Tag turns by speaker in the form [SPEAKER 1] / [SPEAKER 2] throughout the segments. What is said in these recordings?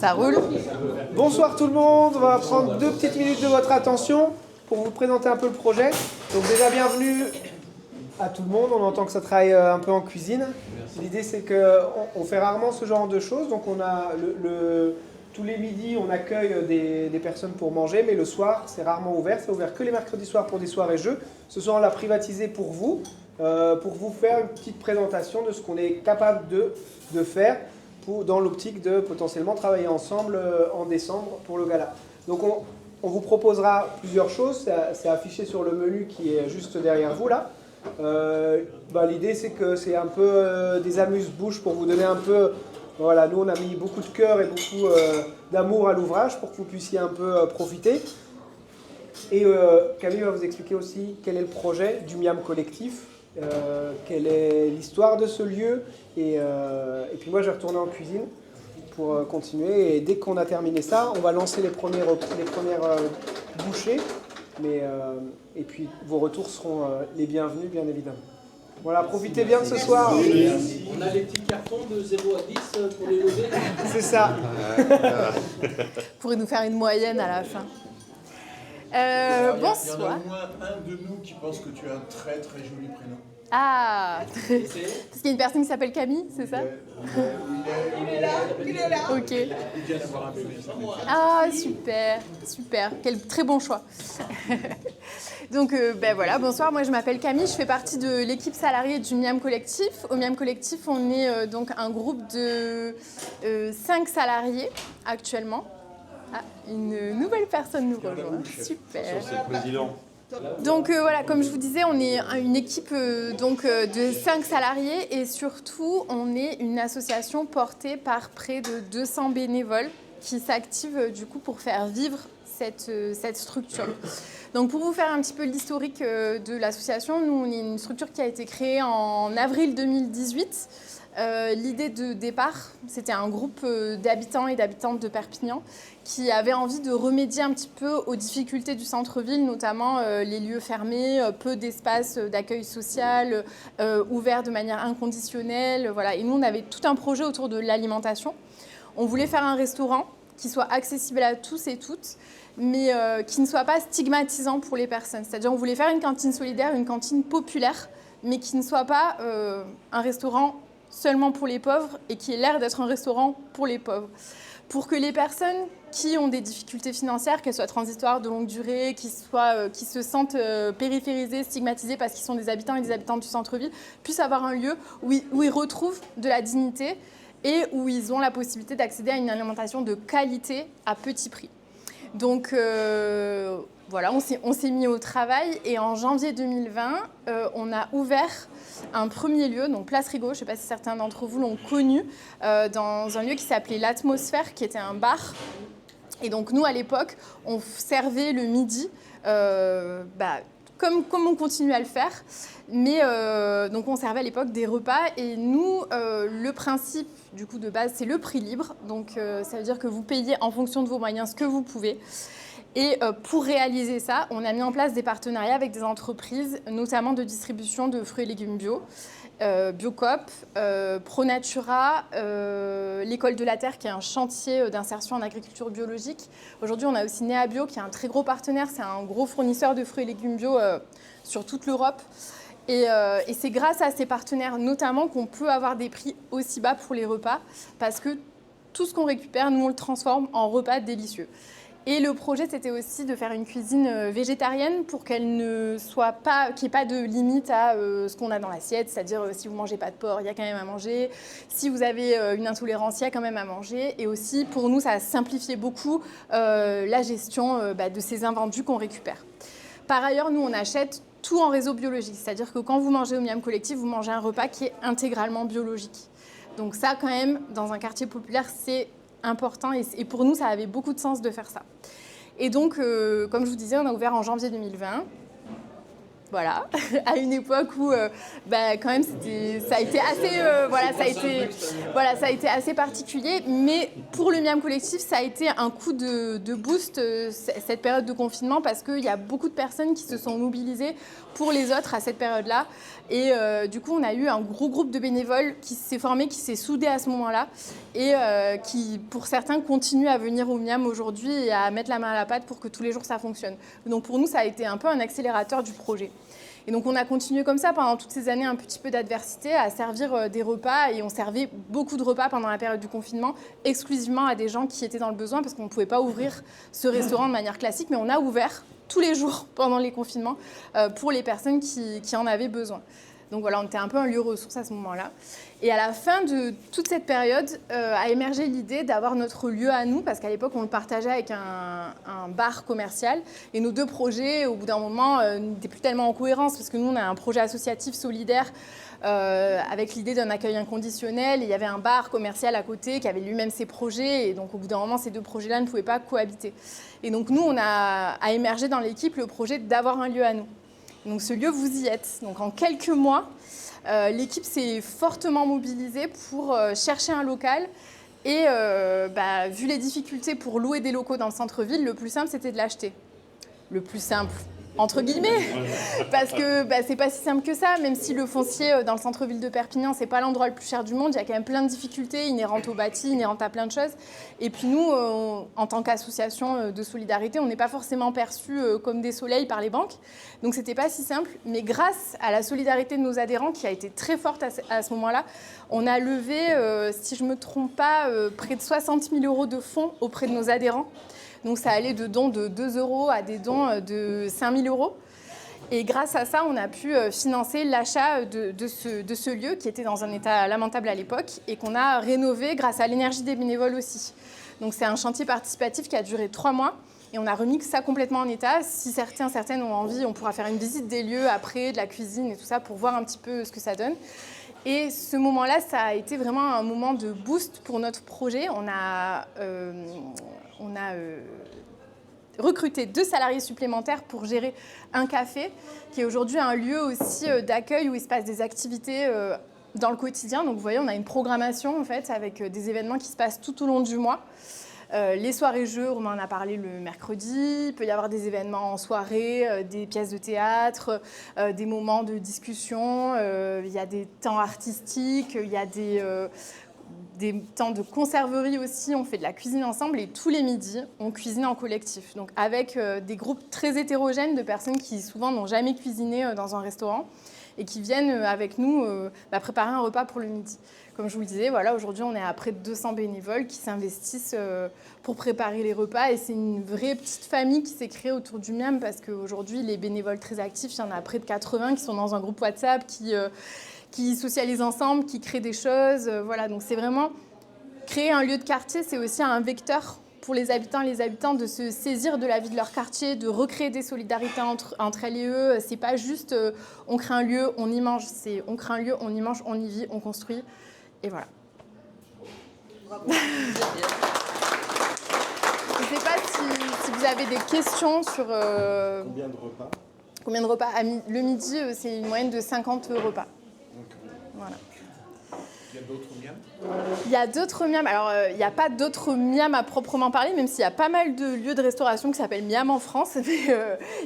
[SPEAKER 1] Ça roule.
[SPEAKER 2] Bonsoir tout le monde, on va prendre 2 petites minutes de votre attention pour vous présenter un peu le projet. Donc déjà bienvenue à tout le monde, on entend que ça travaille un peu en cuisine. L'idée c'est qu'on fait rarement ce genre de choses, donc on a tous les midis on accueille des personnes pour manger, mais le soir c'est rarement ouvert, c'est ouvert que les mercredis soirs pour des soirées jeux. Ce soir on l'a privatisé pour vous faire une petite présentation de ce qu'on est capable de faire dans l'optique de potentiellement travailler ensemble en décembre pour le gala. Donc on vous proposera plusieurs choses, c'est affiché sur le menu qui est juste derrière vous là. L'idée c'est que c'est un peu des amuse-bouches pour vous donner un peu, voilà, nous on a mis beaucoup de cœur et beaucoup d'amour à l'ouvrage pour que vous puissiez un peu profiter. Et Camille va vous expliquer aussi quel est le projet du Miam Collectif, quelle est l'histoire de ce lieu, et puis moi je vais retourner en cuisine pour continuer, et dès qu'on a terminé ça, on va lancer les premières bouchées, et puis vos retours seront les bienvenus bien évidemment. Voilà, profitez bien de ce soir.
[SPEAKER 3] On a les petits cartons de 0 à 10 pour les lever.
[SPEAKER 2] C'est ça.
[SPEAKER 1] Vous pourrez nous faire une moyenne à la fin.
[SPEAKER 4] Bonsoir.
[SPEAKER 1] Bonsoir.
[SPEAKER 4] Il y en a au moins un de nous qui pense que tu as un très très joli prénom.
[SPEAKER 1] Ah, parce qu'il y a une personne qui s'appelle Camille, c'est ça?
[SPEAKER 4] Il est là.
[SPEAKER 1] Ok.
[SPEAKER 4] Il vient d'avoir un bébé.
[SPEAKER 1] Ah, super, super. Quel très bon choix. Donc, voilà, bonsoir, moi je m'appelle Camille, je fais partie de l'équipe salariée du Miam Collectif. Au Miam Collectif, on est donc un groupe de 5 salariés actuellement. Ah, une nouvelle personne nous rejoint. Super.
[SPEAKER 5] C'est le président.
[SPEAKER 1] Donc voilà, comme je vous disais, on est une équipe de 5 salariés et surtout, on est une association portée par près de 200 bénévoles qui s'activent du coup pour faire vivre cette structure. Donc pour vous faire un petit peu l'historique de l'association, nous on est une structure qui a été créée en avril 2018. L'idée de départ, c'était un groupe d'habitants et d'habitantes de Perpignan qui avaient envie de remédier un petit peu aux difficultés du centre-ville, notamment les lieux fermés, peu d'espace d'accueil social, ouverts de manière inconditionnelle. Voilà. Et nous, on avait tout un projet autour de l'alimentation. On voulait faire un restaurant qui soit accessible à tous et toutes, mais qui ne soit pas stigmatisant pour les personnes. C'est-à-dire on voulait faire une cantine solidaire, une cantine populaire, mais qui ne soit pas un restaurant seulement pour les pauvres et qui ait l'air d'être un restaurant pour les pauvres. Pour que les personnes qui ont des difficultés financières, qu'elles soient transitoires, de longue durée, qui se sentent périphérisées, stigmatisées parce qu'ils sont des habitants et des habitantes du centre-ville, puissent avoir un lieu où ils retrouvent de la dignité et où ils ont la possibilité d'accéder à une alimentation de qualité à petit prix. Donc voilà, on s'est mis au travail et en janvier 2020, on a ouvert un premier lieu, donc Place Rigaud, je ne sais pas si certains d'entre vous l'ont connu, dans un lieu qui s'appelait l'Atmosphère, qui était un bar. Et donc nous, à l'époque, on servait le midi, comme on continue à le faire, mais donc on servait à l'époque des repas. Et nous, le principe du coup de base, c'est le prix libre. Donc ça veut dire que vous payez en fonction de vos moyens ce que vous pouvez. Et pour réaliser ça, on a mis en place des partenariats avec des entreprises, notamment de distribution de fruits et légumes bio, Biocoop, ProNatura, l'École de la Terre, qui est un chantier d'insertion en agriculture biologique. Aujourd'hui, on a aussi Néabio, qui est un très gros partenaire. C'est un gros fournisseur de fruits et légumes bio sur toute l'Europe. Et c'est grâce à ces partenaires, notamment, qu'on peut avoir des prix aussi bas pour les repas, parce que tout ce qu'on récupère, nous, on le transforme en repas délicieux. Et le projet, c'était aussi de faire une cuisine végétarienne pour qu'elle ne soit pas, qu'il n'y ait pas de limite à ce qu'on a dans l'assiette, c'est-à-dire si vous ne mangez pas de porc, il y a quand même à manger. Si vous avez une intolérance, il y a quand même à manger. Et aussi, pour nous, ça a simplifié beaucoup la gestion de ces invendus qu'on récupère. Par ailleurs, nous, on achète tout en réseau biologique, c'est-à-dire que quand vous mangez au Miam Collectif, vous mangez un repas qui est intégralement biologique. Donc ça, quand même, dans un quartier populaire, c'est important et pour nous, ça avait beaucoup de sens de faire ça. Et donc, comme je vous disais, on a ouvert en janvier 2020. Voilà, à une époque où quand même ça a été assez particulier, mais pour le Miam Collectif, ça a été un coup de boost cette période de confinement parce qu'il y a beaucoup de personnes qui se sont mobilisées pour les autres à cette période-là. Et du coup, on a eu un gros groupe de bénévoles qui s'est formé, qui s'est soudé à ce moment-là et qui, pour certains, continuent à venir au Miam aujourd'hui et à mettre la main à la pâte pour que tous les jours ça fonctionne. Donc pour nous, ça a été un peu un accélérateur du projet. Et donc on a continué comme ça pendant toutes ces années, un petit peu d'adversité, à servir des repas. Et on servait beaucoup de repas pendant la période du confinement, exclusivement à des gens qui étaient dans le besoin, parce qu'on ne pouvait pas ouvrir ce restaurant de manière classique, mais on a ouvert tous les jours pendant les confinements pour les personnes qui en avaient besoin. Donc voilà, on était un peu un lieu ressource à ce moment-là. Et à la fin de toute cette période, a émergé l'idée d'avoir notre lieu à nous, parce qu'à l'époque, on le partageait avec un bar commercial. Et nos deux projets, au bout d'un moment, n'étaient plus tellement en cohérence, parce que nous, on a un projet associatif solidaire avec l'idée d'un accueil inconditionnel. Et il y avait un bar commercial à côté qui avait lui-même ses projets. Et donc, au bout d'un moment, ces deux projets-là ne pouvaient pas cohabiter. Et donc, nous, on a émergé dans l'équipe le projet d'avoir un lieu à nous. Donc ce lieu, vous y êtes. Donc en quelques mois, l'équipe s'est fortement mobilisée pour chercher un local. Et vu les difficultés pour louer des locaux dans le centre-ville, le plus simple, c'était de l'acheter. Le plus simple, entre guillemets, parce que c'est pas si simple que ça. Même si le foncier dans le centre-ville de Perpignan, c'est pas l'endroit le plus cher du monde, il y a quand même plein de difficultés inhérentes au bâti, inhérentes à plein de choses. Et puis nous, en tant qu'association de solidarité, on n'est pas forcément perçus comme des soleils par les banques. Donc c'était pas si simple. Mais grâce à la solidarité de nos adhérents, qui a été très forte à ce moment-là, on a levé, si je me trompe pas, près de 60 000 € de fonds auprès de nos adhérents. Donc ça allait de dons de 2 € à des dons de 5 000 €. Et grâce à ça, on a pu financer l'achat de ce lieu qui était dans un état lamentable à l'époque et qu'on a rénové grâce à l'énergie des bénévoles aussi. Donc c'est un chantier participatif qui a duré 3 mois et on a remis ça complètement en état. Si certaines ont envie, on pourra faire une visite des lieux après, de la cuisine et tout ça pour voir un petit peu ce que ça donne. Et ce moment-là, ça a été vraiment un moment de boost pour notre projet. On a recruté 2 salariés supplémentaires pour gérer un café, qui est aujourd'hui un lieu aussi d'accueil où il se passe des activités dans le quotidien. Donc vous voyez, on a une programmation en fait avec des événements qui se passent tout au long du mois. Les soirées jeux, on en a parlé le mercredi. Il peut y avoir des événements en soirée, des pièces de théâtre, des moments de discussion. Il y a des temps artistiques, il y a des temps de conserverie aussi. On fait de la cuisine ensemble et tous les midis, on cuisine en collectif. Donc avec des groupes très hétérogènes de personnes qui souvent n'ont jamais cuisiné dans un restaurant et qui viennent avec nous préparer un repas pour le midi. Comme je vous le disais, voilà, aujourd'hui, on est à près de 200 bénévoles qui s'investissent pour préparer les repas. Et c'est une vraie petite famille qui s'est créée autour du Miam parce qu'aujourd'hui, les bénévoles très actifs, il y en a près de 80 qui sont dans un groupe WhatsApp, qui socialisent ensemble, qui créent des choses. Voilà, donc c'est vraiment créer un lieu de quartier, c'est aussi un vecteur pour les habitants et les habitantes de se saisir de la vie de leur quartier, de recréer des solidarités entre elles et eux. C'est pas juste on crée un lieu, on y mange. C'est on crée un lieu, on y mange, on y vit, on construit. Et voilà.
[SPEAKER 5] Bravo.
[SPEAKER 1] Je ne sais pas si vous avez des questions sur...
[SPEAKER 4] Combien de repas?
[SPEAKER 1] Combien de repas? Le midi, c'est une moyenne de 50 repas. Voilà.
[SPEAKER 4] Il y a d'autres miams?
[SPEAKER 1] Il y a d'autres miams. Alors, il n'y a pas d'autres miams à proprement parler, même s'il y a pas mal de lieux de restauration qui s'appellent miam en France. Mais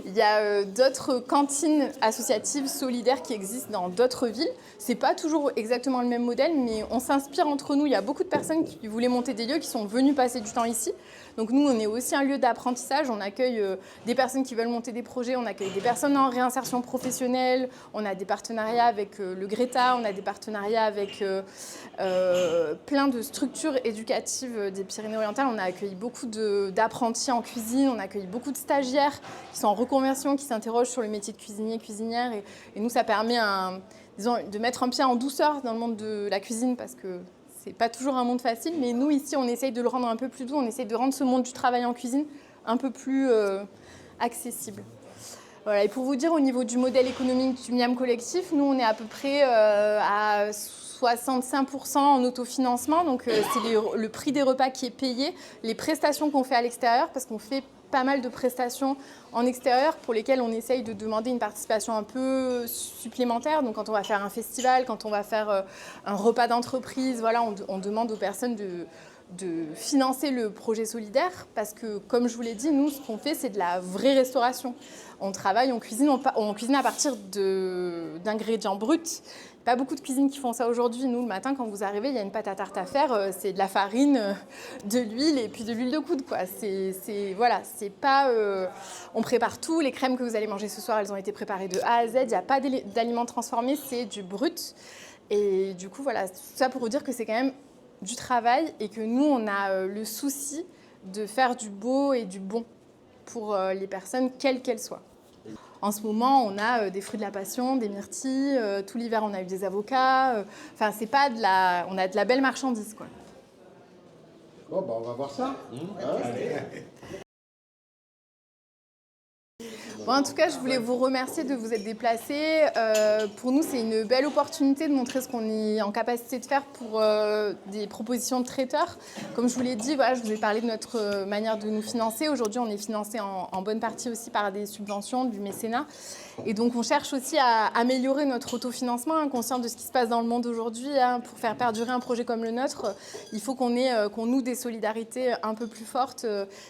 [SPEAKER 1] il y a d'autres cantines associatives solidaires qui existent dans d'autres villes. C'est pas toujours exactement le même modèle, mais on s'inspire entre nous. Il y a beaucoup de personnes qui voulaient monter des lieux, qui sont venues passer du temps ici. Donc nous, on est aussi un lieu d'apprentissage. On accueille des personnes qui veulent monter des projets. On accueille des personnes en réinsertion professionnelle. On a des partenariats avec le Greta. On a des partenariats avec plein de structures éducatives des Pyrénées-Orientales. On a accueilli beaucoup d'apprentis en cuisine. On accueille beaucoup de stagiaires qui sont en reconversion, qui s'interrogent sur le métier de cuisinier, cuisinière. Et nous, ça permet de mettre un pied en douceur dans le monde de la cuisine parce que c'est pas toujours un monde facile, mais nous ici on essaye de le rendre un peu plus doux, on essaye de rendre ce monde du travail en cuisine un peu plus accessible. Voilà, et pour vous dire au niveau du modèle économique du Miam Collectif, nous on est à peu près à 65% en autofinancement, donc c'est le prix des repas qui est payé, les prestations qu'on fait à l'extérieur, parce qu'on fait pas mal de prestations en extérieur pour lesquelles on essaye de demander une participation un peu supplémentaire. Donc quand on va faire un festival, quand on va faire un repas d'entreprise, voilà, on demande aux personnes de financer le projet solidaire parce que, comme je vous l'ai dit, nous, ce qu'on fait, c'est de la vraie restauration. On travaille, on cuisine à partir d'ingrédients bruts. Pas beaucoup de cuisines qui font ça aujourd'hui. Nous, le matin, quand vous arrivez, il y a une pâte à tarte à faire. C'est de la farine, de l'huile et puis de l'huile de coude, quoi. Voilà, c'est pas... on prépare tout. Les crèmes que vous allez manger ce soir, elles ont été préparées de A à Z. Il n'y a pas d'aliments transformés, c'est du brut. Et du coup, voilà, tout ça pour vous dire que c'est quand même du travail et que nous, on a le souci de faire du beau et du bon pour les personnes, quelles qu'elles soient. En ce moment, on a des fruits de la passion, des myrtilles. Tout l'hiver, on a eu des avocats. Enfin, c'est pas de la... On a de la belle marchandise, quoi.
[SPEAKER 4] Bon, bah, on va voir ça.
[SPEAKER 1] Bon, en tout cas, je voulais vous remercier de vous être déplacés. Pour nous, c'est une belle opportunité de montrer ce qu'on est en capacité de faire pour des propositions de traiteurs. Comme je vous l'ai dit, voilà, je vous ai parlé de notre manière de nous financer. Aujourd'hui, on est financé en bonne partie aussi par des subventions, du mécénat. Et donc, on cherche aussi à améliorer notre autofinancement, conscient de ce qui se passe dans le monde aujourd'hui. Pour faire perdurer un projet comme le nôtre, il faut qu'on noue des solidarités un peu plus fortes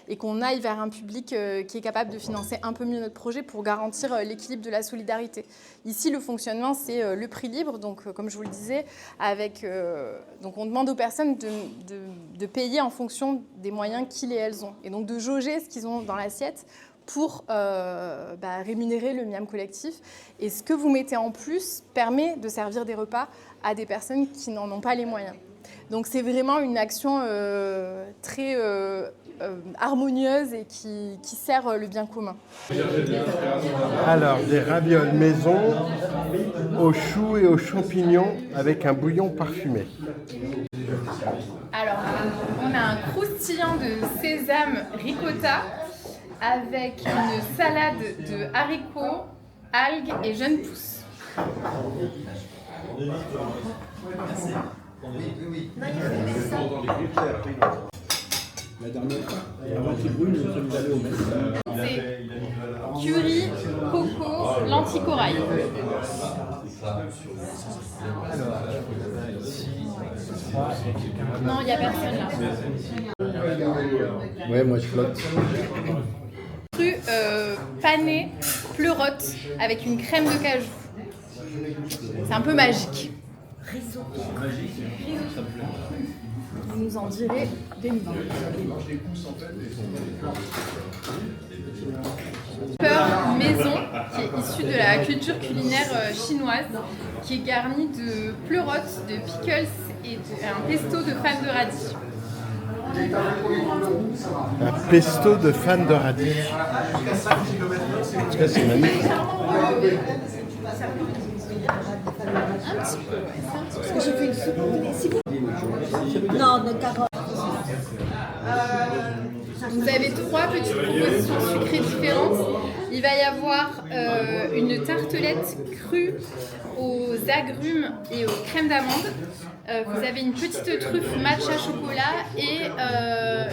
[SPEAKER 1] et qu'on aille vers un public qui est capable de financer un peu mieux notre projet pour garantir l'équilibre de la solidarité. Ici, le fonctionnement, c'est le prix libre. Donc, comme je vous le disais, donc on demande aux personnes de payer en fonction des moyens qu'ils et elles ont. Et donc, de jauger ce qu'ils ont dans l'assiette pour rémunérer le miam collectif. Et ce que vous mettez en plus permet de servir des repas à des personnes qui n'en ont pas les moyens. Donc c'est vraiment une action très harmonieuse et qui sert le bien commun.
[SPEAKER 6] Alors, des ravioles maison aux choux et aux champignons avec un bouillon parfumé.
[SPEAKER 1] Alors, on a un croustillant de sésame ricotta avec une salade de haricots, algues et jeunes pousses.
[SPEAKER 3] La dernière fois, la moitié brune, nous sommes allés au Metz.
[SPEAKER 1] C'est curry, coco, lentilles corail. Non, il n'y a personne là.
[SPEAKER 6] Ouais, moi je flotte.
[SPEAKER 1] Cru pané pleurote avec une crème de cajou. C'est un peu magique. Vous nous en direz des nouvelles. Peur maison, qui est issue de la culture culinaire chinoise, qui est garnie de pleurotes, de pickles et un pesto de fans de radis.
[SPEAKER 6] Un pesto de fans de radis. En tout cas, c'est magnifique.
[SPEAKER 1] Un petit peu, ouais.
[SPEAKER 5] Parce que j'ai fait une soupe. Non, de carottes.
[SPEAKER 1] Vous avez 3 petites propositions sucrées différentes. Il va y avoir une tartelette crue aux agrumes et aux crèmes d'amande. Vous avez une petite truffe matcha chocolat et alors,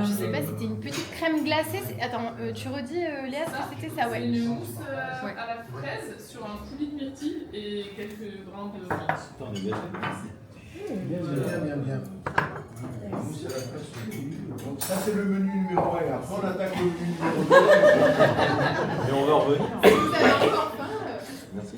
[SPEAKER 1] je sais pas, c'était une petite crème glacée. Attends, tu redis Léa ce que c'était ça, ouais.
[SPEAKER 7] Une mousse à la fraise sur un coulis de myrtille et quelques grains de menthe.
[SPEAKER 4] Bien. Donc ça c'est le menu numéro 1. Après on attaque le menu numéro 2.
[SPEAKER 8] Et on va en revenir.
[SPEAKER 1] Vous avez encore faim
[SPEAKER 8] Merci.